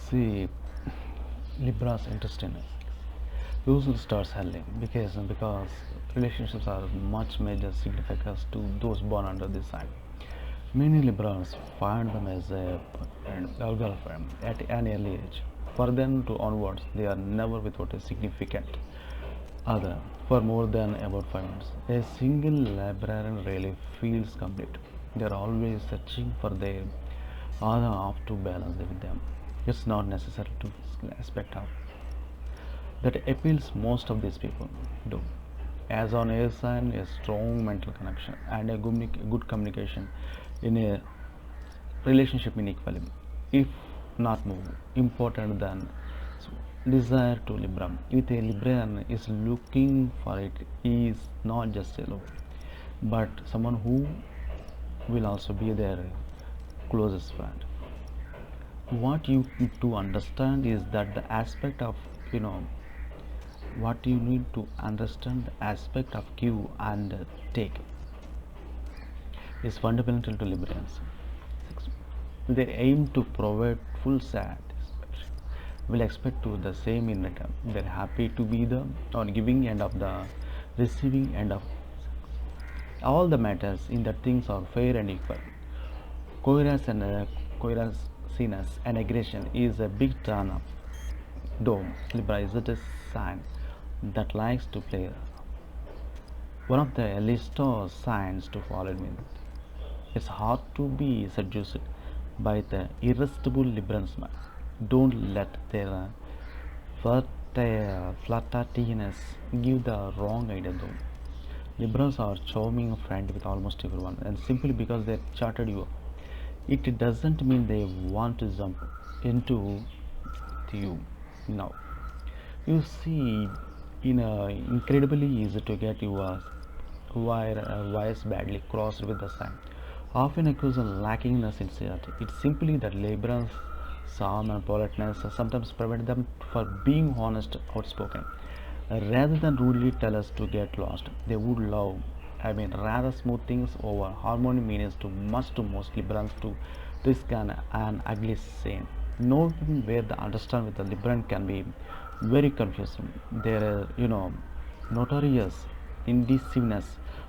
See, Libra's interesting. Usually starts early because relationships are much major significance to those born under this sign. Many liberals find them as a girlfriend at an early age. For them to onwards, they are never without a significant other for more than about 5 minutes. A single librarian rarely feels complete. They are always searching for their other half to balance with them. It's not necessary to aspect of that appeals most of these people do. As on a sign, a strong mental connection and a good communication in a relationship in equally, if not more important than desire to Libram. With a Librian is looking for it is not just a look, but someone who will also be their closest friend. What you need to understand is that the aspect of you know what you need to understand the aspect of give and take is fundamental to liberals. They aim to provide full satisfaction. Will expect to the same in return. They're happy to be the on giving end of the receiving end of all the matters in that things are fair and equal. Coherence and coherenciness and aggression is a big turn up. Though Libra is a sign that likes to play one of the earliest signs to follow me. It's hard to be seduced by the irresistible liberalism. Don't let their flirtatiousness give the wrong idea though. Liberals are charming friend with almost everyone and simply because they charted you, it doesn't mean they want to jump into you now. You see, incredibly easy to get your wires badly crossed with the sign. Often accused of lacking in sincerity. It's simply that liberals, charm and politeness sometimes prevent them for being honest, outspoken. Rather than rudely tell us to get lost, they would love. Rather smooth things over. Harmony means too much to most liberals to risk an ugly scene. Knowing where the understand with the liberal can be very confusing. There are, notorious indecisiveness,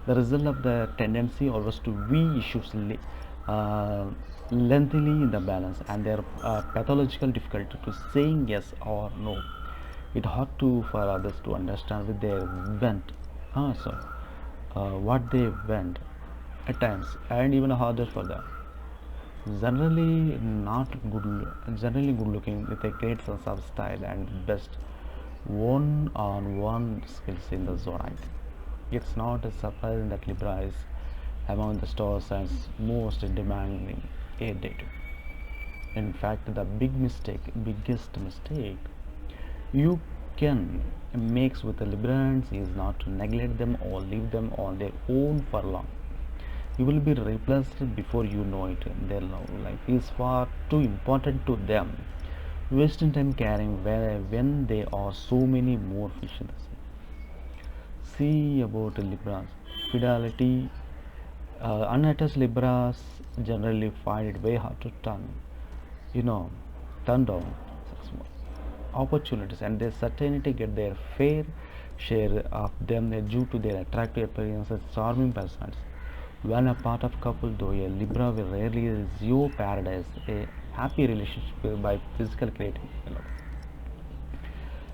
the result of the tendency always to weigh issues uh, lengthily in the balance, and their pathological difficulty to saying yes or no. It hard to for others to understand with their went, what they went at times, and even harder for them. Generally good looking with a great sense of style and best one-on-one skills in the zodiac. It's not a surprise that Libra is among the star signs most demanding a date. In fact, the biggest mistake you can make with the Librans is not to neglect them or leave them on their own for long. You will be replaced before you know it. Their life is far too important to them. Wasting time caring when there are so many more fish in the sea. See about Libras. Fidelity. Unattached Libras generally find it very hard to you know, turn down opportunities, and they certainly get their fair share of them due to their attractive appearance and charming personalities. When a part of couple, though, a Libra will rarely zero paradise, a happy relationship by physical creating.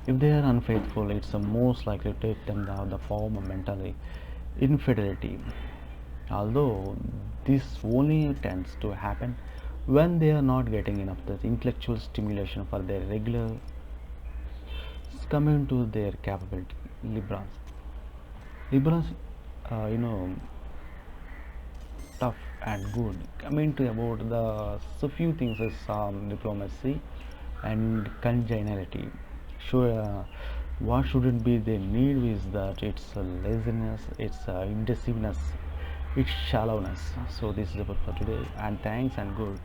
If they are unfaithful, it's most likely to take them down the form of mental infidelity. Although this only tends to happen when they are not getting enough the intellectual stimulation for their regular coming to their capability. Libras, uh, you know, tough and good. Coming to about the so few things is diplomacy and congeniality. Sure, what shouldn't be the need is that it's laziness, it's indecisiveness, it's shallowness. So this is about for today, and thanks and good.